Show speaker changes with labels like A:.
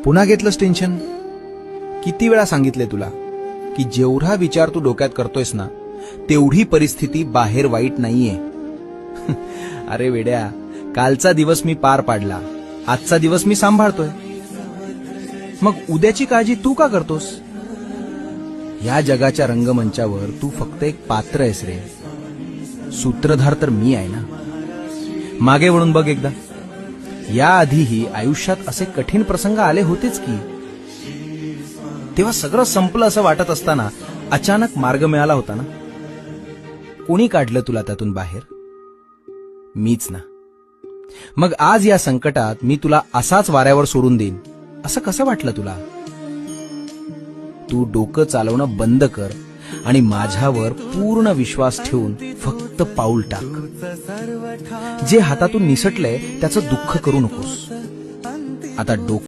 A: पुन्हा घेतलंस टेन्शन? किती वेळा सांगितले तुला की जेवढा विचार तू डोक्यात करतोयस ना तेवढी परिस्थिती बाहेर वाईट नाहीये. अरे वेड्या, कालचा दिवस मी पार पाडला, आजचा दिवस मी सांभाळतोय. मग उद्याची काळजी तू का करतोस? या जगाच्या रंगमंचावर तू फक्त एक पात्र आहेस रे. सूत्रधार तर मी आहे ना. मागे वळून बघ एकदा. याआधीही आयुष्यात असे कठीण प्रसंग आले होतेच की. तेव्हा सगळं संपलं असं वाटत असताना अचानक मार्ग मिळाला होता ना. कोणी काढलं तुला त्यातून बाहेर? मीच ना. मग आज या संकटात मी तुला असाच वाऱ्यावर सोडून देईन असं कसं वाटलं तुला? तू डोकं चालवणं बंद कर आणि माझ्यावर पूर्ण विश्वास ठेवून फक्त पाऊल टाक. जे हातातून निसटलंय त्याचं दुःख करू नकोस. आता डोकं